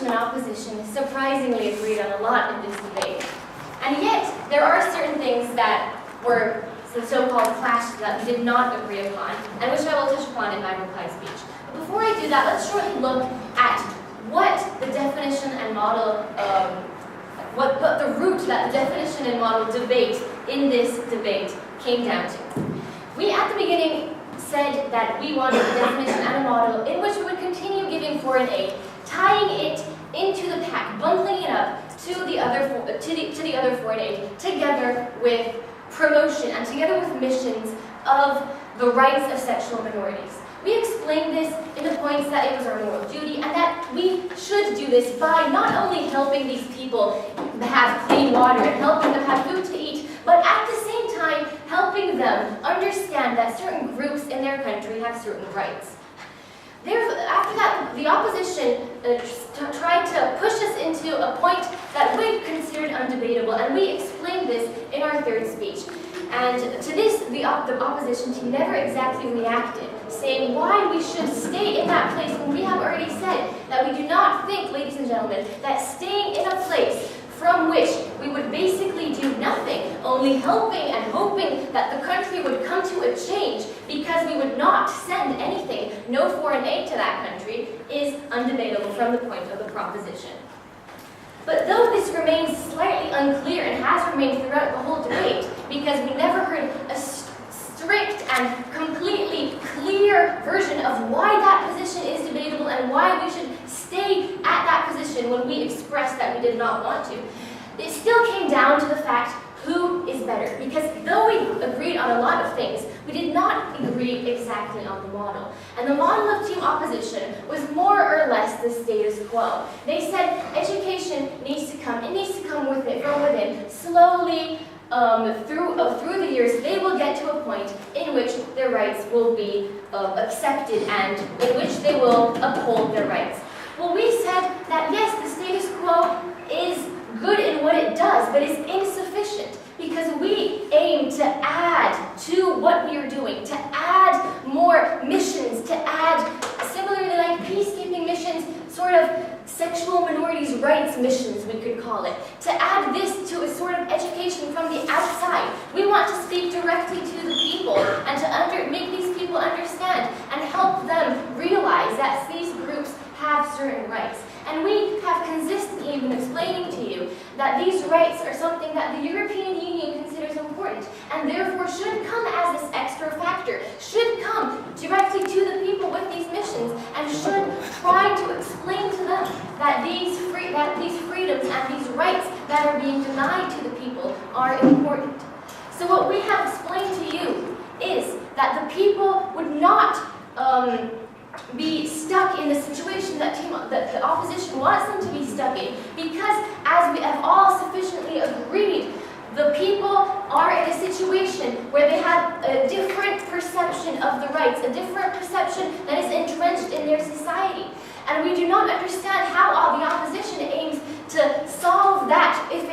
and opposition surprisingly agreed on a lot in this debate. And yet, there are certain things that were the so-called clashes that we did not agree upon, and which I will touch upon in my reply speech. But before I do that, let's shortly look at what the definition and model, what the root that the definition and model debate in this debate came down to. We, at the beginning, said that we wanted a definition and a model in which we would continue giving foreign aid, tying it into the pack, bundling it up to the other foreign aid, together with promotion and together with missions of the rights of sexual minorities. We explained this in the points that it was our moral duty and that we should do this by not only helping these people have clean water and helping them have food to eat, but at the same time helping them understand that certain groups in their country have certain rights. Therefore, after that, the opposition tried to push us into a point that we considered undebatable, and we explained this in our third speech. And to this, the opposition team never exactly reacted, saying why we should stay in that place when we have already said that we do not think, ladies and gentlemen, that staying in a place from which we would basically do nothing, only helping and hoping that the country would come to a change because we would not send anything, no foreign aid to that country, is undebatable from the point of the proposition. But though this remains slightly unclear and has remained throughout the whole debate, because we never heard a strict and completely clear version of why that position is debatable and why we should stay at that position when we expressed that we did not want to, it still came down to the fact who is better. Because though we agreed on a lot of things, we did not agree exactly on the model. And the model of team opposition was more or less the status quo. They said education needs to come, it needs to come with it from within, slowly through the years. They will get to a point in which their rights will be accepted and in which they will uphold their rights. Well, we said that yes, the status quo is good in what it does, but is insufficient because we aim to add to what we are doing, to add more missions, to add, similarly like peacekeeping missions, sort of sexual minorities' rights missions, we could call it, to add this to a sort of education from the outside. We want to speak directly to the people and to make these people understand and help them realize that these groups have certain rights. And we have consistently been explaining to you that these rights are something that the European Union considers important and therefore should come as this extra factor, should come directly to the people with these missions and should try to explain to them that these freedoms and these rights that are being denied to the people are important. So what we have explained to you is that the people would not be stuck in the situation that the opposition wants them to be stuck in, because as we have all sufficiently agreed, the people are in a situation where they have a different perception of the rights, a different perception that is entrenched in their society. And we do not understand how the opposition aims to solve that if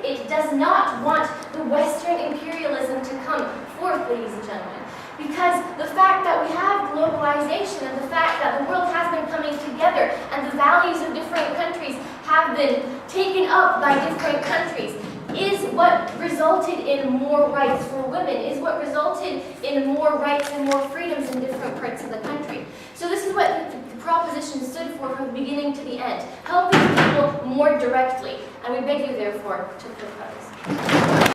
it does not want the Western imperialism to come forth, ladies and gentlemen. Because the fact that we have globalization and the fact that the world has been coming together and the values of different countries have been taken up by different countries is what resulted in more rights for women, is what resulted in more rights and more freedoms in different parts of the country. So this is what the proposition stood for from the beginning to the end, helping people more directly. And we beg you, therefore, to propose.